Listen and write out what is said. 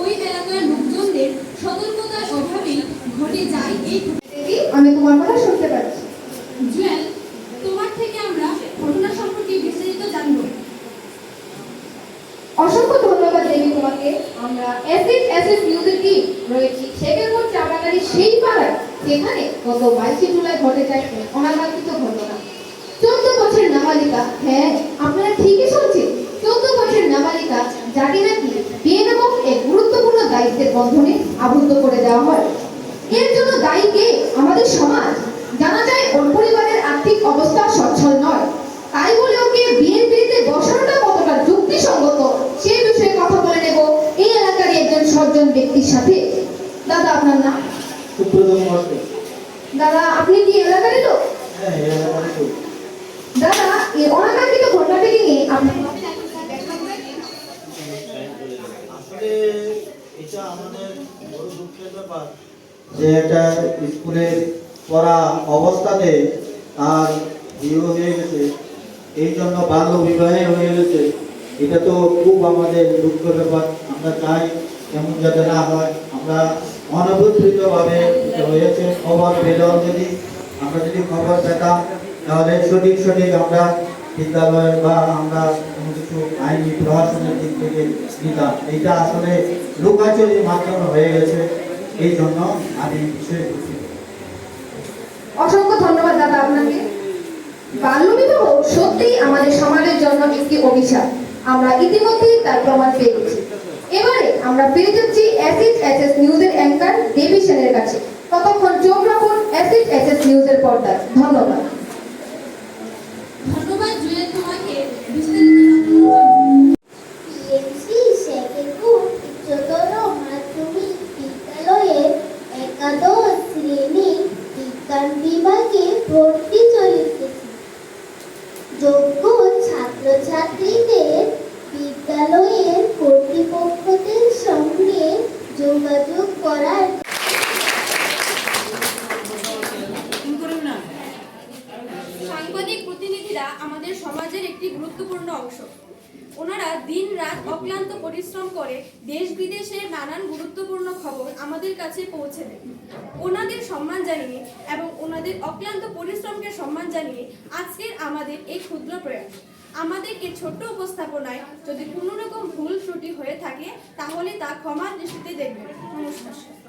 ওই এলাকার লোকজনদের সতর্কতার অভাবেই ঘটে যায় এই। আমি তোমার কথা শুনতে পাচ্ছি। জুয়েল, তোমার থেকে আমরা ঘটনা সম্পর্কে বিস্তারিত জানব। অসংখ্য ধন্যবাদ দেবী তোমাকে। আমরা অ্যাসিড নিউজের টিম রয়েছি শেখেরপুর চা বাগানের সেই পাড়ায়, যেখানে গত 22 জুলাই ঘটে যায় অনাকাঙ্ক্ষিত ঘটনা। 14 বছরের নাবালিকা, হ্যাঁ আপনারা ঠিকই শুনছেন, 14 বছরের নাবালিকা যাকে নাকি বিয়ে নামক এক গুরুত্বপূর্ণ দায়িত্বের বন্ধনে আবদ্ধ করে দেওয়া হয়। এর জন্য দায়ী কে? আমাদের সমাজ। জানা যায় ওর পরিবারের আর্থিক অবস্থা সচ্ছল নয়, তাই বলে ওকে বিয়ের পিড়িতে বসানোটা কতটা যুক্তিসঙ্গত সে বিষয়ে কথা বলে নেব এই এলাকার একজন সজ্জন ব্যক্তির সাথে। দাদা, আপনার নাম? দাদা, আপনি কি এলাকারই লোক? হ্যাঁ, এলাকারই লোক। দাদা, এই অনাকাঙ্ক্ষিত ঘটনাটিকে নিয়ে আপনি আসলে এটা আমাদের বড় দুঃখের ব্যাপার যে একটা স্কুলে পড়া অবস্থাতে তার বিয়ে হয়ে গেছে, এই জন্য বাল্য বিবাহে হয়ে গেছে। এটা তো খুব আমাদের দুঃখের ব্যাপার। আমরা চাই এমন যাতে না হয়। আমরা অনভিপ্রেতভাবে হয়েছে খবর পেলেও আমরা যদি খবর পেতাম তাহলে সঠিক আমরা বিদ্যালয় বা আমরা কোনো কিছু আইনি প্রশাসনের দিক থেকে নিতাম। এটা আসলে লুকাচুরির মাধ্যমে হয়ে গেছে, এই জন্য আমি বিশেষ খুশি। অসংখ্য ধন্যবাদ দাদা আপনাকে। বাল্যবিবাহ সত্যিই আমাদের সমাজের জন্য একটি অভিশাপ। আমরা ইতিমধ্যেই তার প্রমাণ পেয়েছি। এবারে আমরা পেয়ে যাচ্ছি অ্যাসিড নিউজের অ্যাঙ্কার দেবী সেনের কাছে। ততক্ষণ চোখ রাখুন অ্যাসিড নিউজের পর্দায়। ধন্যবাদ। ধন্যবাদ জুয়েল তোমাকে বিস্তারিত টিএমসি শেখেরপুর উচ্চতর মাধ্যমিক বিদ্যালয়ের একাদশ শ্রেণী বিজ্ঞান বিভাগে ভর্তি চলিতেছে। যোগ্য ছাত্রছাত্রীদের বিদ্যালয়ের কর্তৃপক্ষদের সঙ্গে যোগাযোগ করার সাংবাদিক প্রতিনিধিরা আমাদের সমাজের একটি গুরুত্বপূর্ণ অংশ। ওনারা দিন রাত অক্লান্ত পরিশ্রম করে দেশ বিদেশের নানান গুরুত্বপূর্ণ খবর আমাদের কাছে পৌঁছে দেয়। ওনাদের সম্মান জানিয়ে এবং ওনাদের অক্লান্ত পরিশ্রমকে সম্মান জানিয়ে আজকের আমাদের এই ক্ষুদ্র প্রয়াস। আমাদের এই ছোট্ট উপস্থাপনায় যদি কোনো রকম ভুল ত্রুটি হয়ে থাকে তাহলে তা ক্ষমার দৃষ্টিতে দেখবেন। নমস্কার।